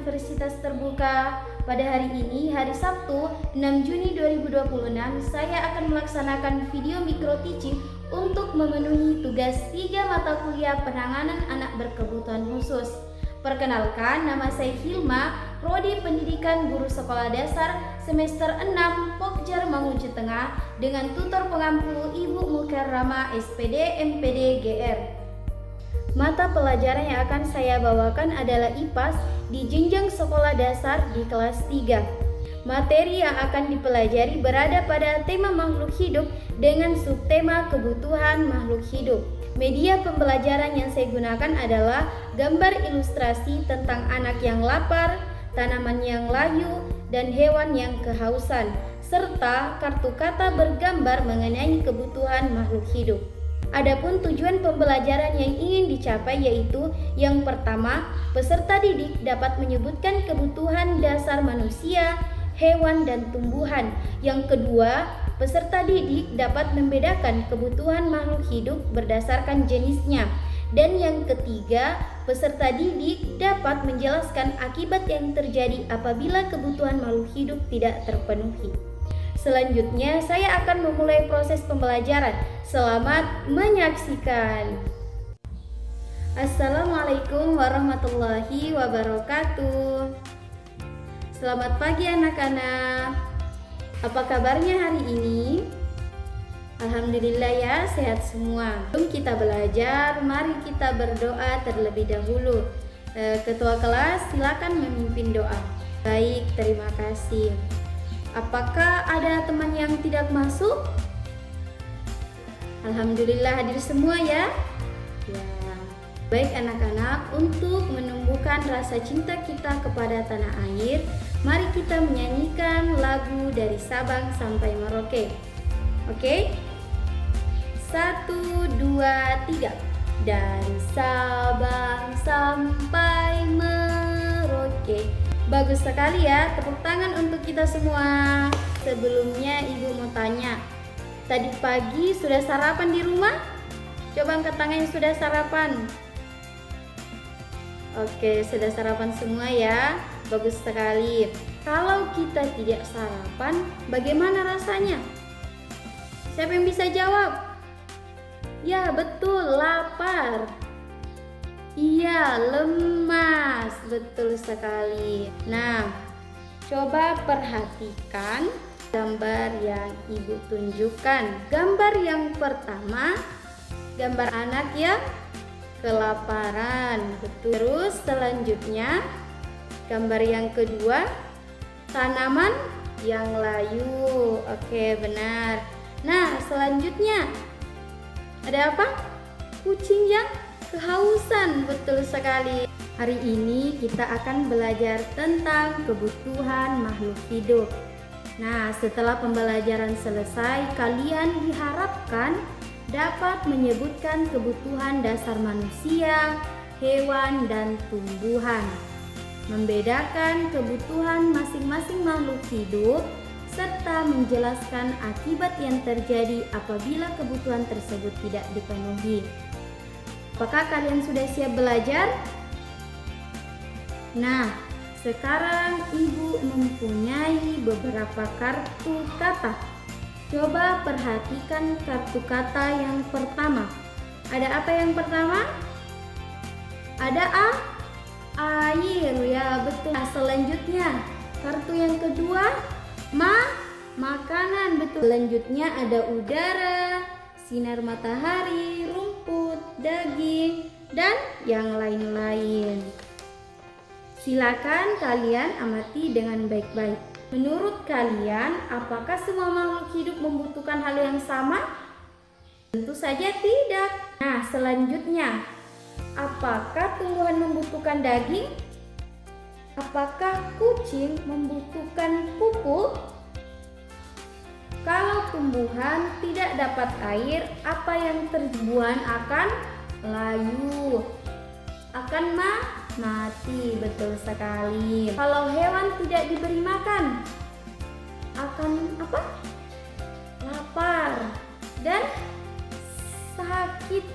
Universitas Terbuka. Pada hari ini, hari Sabtu 6 Juni 2026, saya akan melaksanakan video micro teaching untuk memenuhi tugas 3 mata kuliah penanganan anak berkebutuhan khusus. Perkenalkan, nama saya Hilma, Prodi Pendidikan Guru Sekolah Dasar semester 6 Pokjar Mamuju Tengah dengan tutor pengampu Ibu Mukarrama SPD MPD GR. Mata pelajaran yang akan saya bawakan adalah IPAS di jenjang sekolah dasar di kelas 3. Materi yang akan dipelajari berada pada tema makhluk hidup dengan subtema kebutuhan makhluk hidup. Media pembelajaran yang saya gunakan adalah gambar ilustrasi tentang anak yang lapar, tanaman yang layu, dan hewan yang kehausan, serta kartu kata bergambar mengenai kebutuhan makhluk hidup. Adapun tujuan pembelajaran yang ingin dicapai yaitu yang pertama, peserta didik dapat menyebutkan kebutuhan dasar manusia, hewan, dan tumbuhan. Yang kedua, peserta didik dapat membedakan kebutuhan makhluk hidup berdasarkan jenisnya. Dan yang ketiga, peserta didik dapat menjelaskan akibat yang terjadi apabila kebutuhan makhluk hidup tidak terpenuhi. Selanjutnya, saya akan memulai proses pembelajaran. Selamat menyaksikan. Assalamualaikum warahmatullahi wabarakatuh. Selamat pagi anak-anak. Apa kabarnya hari ini? Alhamdulillah ya, sehat semua. Sebelum kita belajar, mari kita berdoa terlebih dahulu. Ketua kelas, silakan memimpin doa. Baik, terima kasih. Apakah ada teman yang tidak masuk? Alhamdulillah hadir semua ya. Baik anak-anak, untuk menumbuhkan rasa cinta kita kepada tanah air, mari kita menyanyikan lagu dari Sabang sampai Merauke. Oke? 1, 2, 3. Dari Sabang sampai Merauke. Bagus sekali ya, tepuk tangan untuk kita semua. Sebelumnya ibu mau tanya, tadi pagi sudah sarapan di rumah? Coba angkat tangan yang sudah sarapan. Oke, sudah sarapan semua ya. Bagus sekali. Kalau kita tidak sarapan, bagaimana rasanya? Siapa yang bisa jawab? Ya, betul, lapar. Iya, lemas. Betul sekali. Nah, coba perhatikan gambar yang ibu tunjukkan. Gambar yang pertama, gambar anak yang kelaparan. Betul. Terus selanjutnya, gambar yang kedua, tanaman yang layu. Oke, benar. Nah, selanjutnya ada apa? Kucing yang kehausan. Betul sekali. Hari ini kita akan belajar tentang kebutuhan makhluk hidup. Nah, setelah pembelajaran selesai, kalian diharapkan dapat menyebutkan kebutuhan dasar manusia, hewan, dan tumbuhan, membedakan kebutuhan masing-masing makhluk hidup, serta menjelaskan akibat yang terjadi apabila kebutuhan tersebut tidak dipenuhi. Apakah kalian sudah siap belajar? Nah, sekarang ibu mempunyai beberapa kartu kata. Coba perhatikan kartu kata yang pertama. Ada apa yang pertama? Ada air, ya betul. Nah, selanjutnya, kartu yang kedua, makanan, betul. Selanjutnya ada udara, sinar matahari, rumput, daging, dan yang lain-lain. Silakan kalian amati dengan baik-baik. Menurut kalian, apakah semua makhluk hidup membutuhkan hal yang sama? Tentu saja tidak. Nah, selanjutnya, apakah tumbuhan membutuhkan daging? Apakah kucing membutuhkan pupuk? Kalau tumbuhan tidak dapat air, apa yang tumbuhan akan layu, akan mati. Betul sekali. Kalau hewan tidak diberi makan, akan apa? Lapar dan sakit.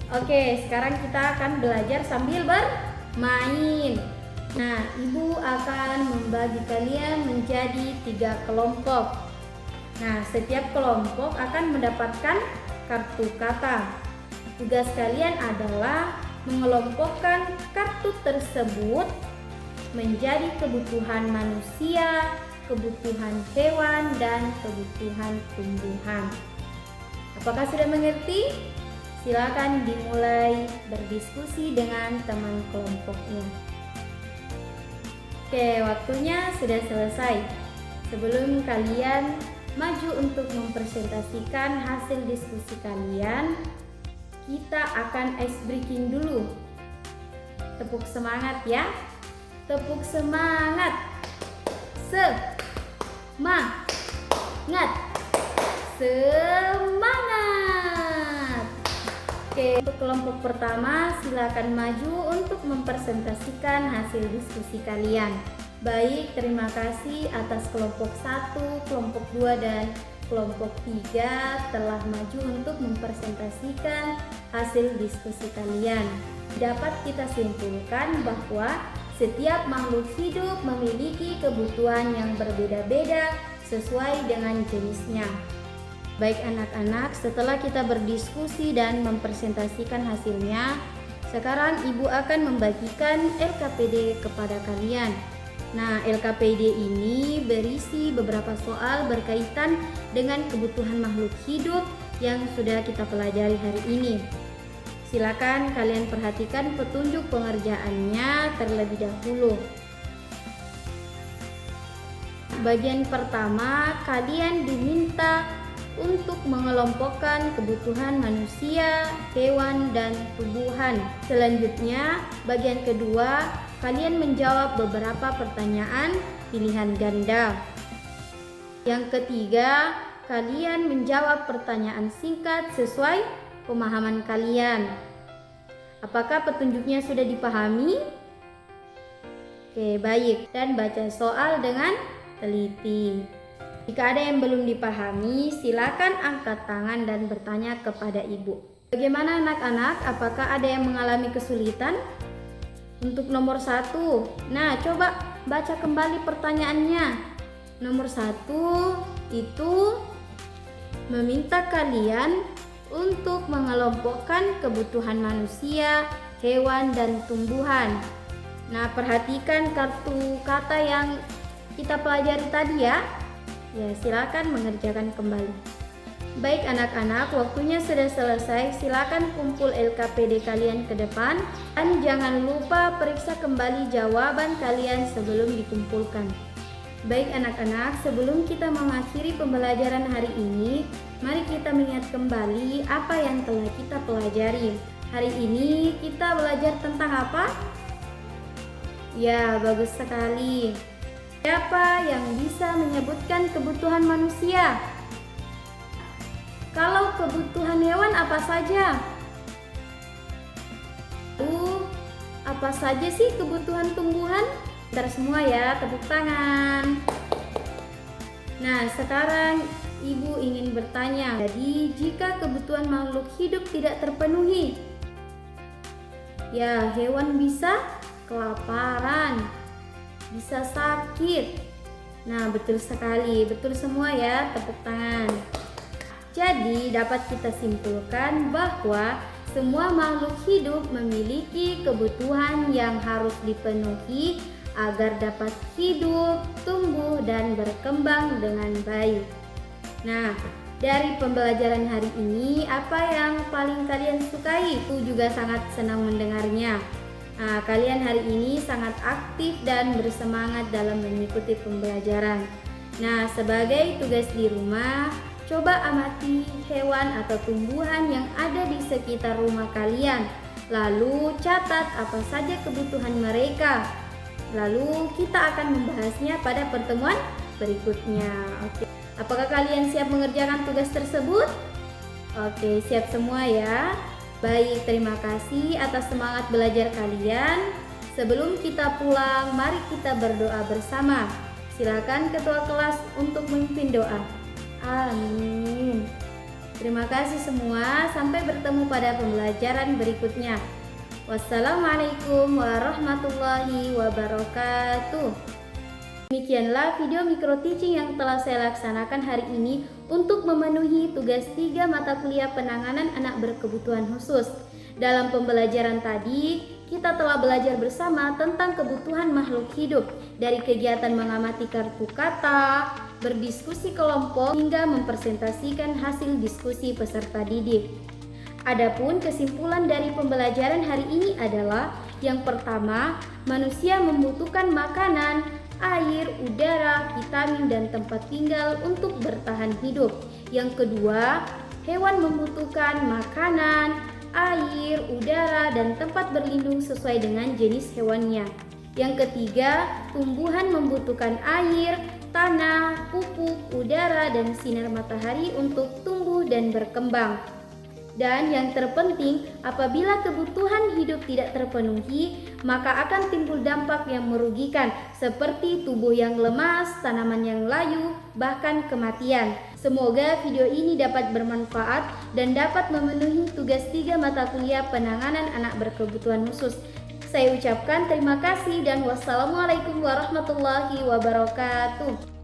Oke, sekarang kita akan belajar sambil bermain. Nah, Ibu akan membagi kalian menjadi 3 kelompok. Nah, setiap kelompok akan mendapatkan kartu kata. Tugas kalian adalah mengelompokkan kartu tersebut menjadi kebutuhan manusia, kebutuhan hewan, dan kebutuhan tumbuhan. Apakah sudah mengerti? Silakan dimulai berdiskusi dengan teman kelompoknya. Oke, waktunya sudah selesai. Sebelum kalian maju untuk mempresentasikan hasil diskusi kalian, kita akan ice breaking dulu. Tepuk semangat ya. Tepuk semangat. Semangat. Semangat. Oke, untuk kelompok pertama silakan maju untuk mempresentasikan hasil diskusi kalian. Baik, terima kasih atas kelompok 1, kelompok 2, dan kelompok 3 telah maju untuk mempresentasikan hasil diskusi kalian. Dapat kita simpulkan bahwa setiap makhluk hidup memiliki kebutuhan yang berbeda-beda sesuai dengan jenisnya. Baik anak-anak, setelah kita berdiskusi dan mempresentasikan hasilnya, sekarang Ibu akan membagikan LKPD kepada kalian. Nah, LKPD ini berisi beberapa soal berkaitan dengan kebutuhan makhluk hidup yang sudah kita pelajari hari ini. Silakan kalian perhatikan petunjuk pengerjaannya terlebih dahulu. Bagian pertama, kalian diminta untuk mengelompokkan kebutuhan manusia, hewan, dan tumbuhan. Selanjutnya, bagian kedua, kalian menjawab beberapa pertanyaan pilihan ganda. Yang ketiga, kalian menjawab pertanyaan singkat sesuai pemahaman kalian. Apakah petunjuknya sudah dipahami? Oke, baik. Dan baca soal dengan teliti. Jika ada yang belum dipahami, silakan angkat tangan dan bertanya kepada Ibu. Bagaimana anak-anak? Apakah ada yang mengalami kesulitan? Untuk nomor 1, nah coba baca kembali pertanyaannya. Nomor 1 itu meminta kalian untuk mengelompokkan kebutuhan manusia, hewan, dan tumbuhan. Nah, perhatikan kartu kata yang kita pelajari tadi ya. Ya, silakan mengerjakan kembali. Baik anak-anak, waktunya sudah selesai. Silakan kumpul LKPD kalian ke depan dan jangan lupa periksa kembali jawaban kalian sebelum dikumpulkan. Baik anak-anak, sebelum kita mengakhiri pembelajaran hari ini, mari kita mengingat kembali apa yang telah kita pelajari. Hari ini kita belajar tentang apa? Ya, bagus sekali. Siapa yang bisa menyebutkan kebutuhan manusia? Kalau kebutuhan hewan apa saja? Apa saja sih kebutuhan tumbuhan? Bentar semua ya, tepuk tangan. Nah, sekarang Ibu ingin bertanya. Jadi, jika kebutuhan makhluk hidup tidak terpenuhi, ya hewan bisa kelaparan, bisa sakit. Nah, betul sekali, betul semua ya, tepuk tangan. Jadi, dapat kita simpulkan bahwa semua makhluk hidup memiliki kebutuhan yang harus dipenuhi agar dapat hidup, tumbuh, dan berkembang dengan baik. Nah, dari pembelajaran hari ini, apa yang paling kalian sukai? Aku juga sangat senang mendengarnya. Nah, kalian hari ini sangat aktif dan bersemangat dalam mengikuti pembelajaran. Nah, sebagai tugas di rumah, coba amati hewan atau tumbuhan yang ada di sekitar rumah kalian. Lalu catat apa saja kebutuhan mereka. Lalu kita akan membahasnya pada pertemuan berikutnya. Oke. Apakah kalian siap mengerjakan tugas tersebut? Oke, siap semua ya. Baik, terima kasih atas semangat belajar kalian. Sebelum kita pulang, mari kita berdoa bersama. Silakan ketua kelas untuk memimpin doa. Amin. Terima kasih semua. Sampai bertemu pada pembelajaran berikutnya. Wassalamualaikum warahmatullahi wabarakatuh. Demikianlah video micro teaching yang telah saya laksanakan hari ini untuk memenuhi tugas 3 mata kuliah penanganan anak berkebutuhan khusus. Dalam pembelajaran tadi, kita telah belajar bersama tentang kebutuhan makhluk hidup, dari kegiatan mengamati kartu kata, berdiskusi kelompok, hingga mempresentasikan hasil diskusi peserta didik. Adapun kesimpulan dari pembelajaran hari ini adalah yang pertama, manusia membutuhkan makanan, air, udara, vitamin, dan tempat tinggal untuk bertahan hidup. Yang kedua, hewan membutuhkan makanan, air, udara, dan tempat berlindung sesuai dengan jenis hewannya. Yang ketiga, tumbuhan membutuhkan air, tanah, pupuk, udara, dan sinar matahari untuk tumbuh dan berkembang. Dan yang terpenting, apabila kebutuhan hidup tidak terpenuhi, maka akan timbul dampak yang merugikan seperti tubuh yang lemas, tanaman yang layu, bahkan kematian. Semoga video ini dapat bermanfaat dan dapat memenuhi tugas 3 mata kuliah penanganan anak berkebutuhan khusus. Saya ucapkan terima kasih dan wassalamualaikum warahmatullahi wabarakatuh.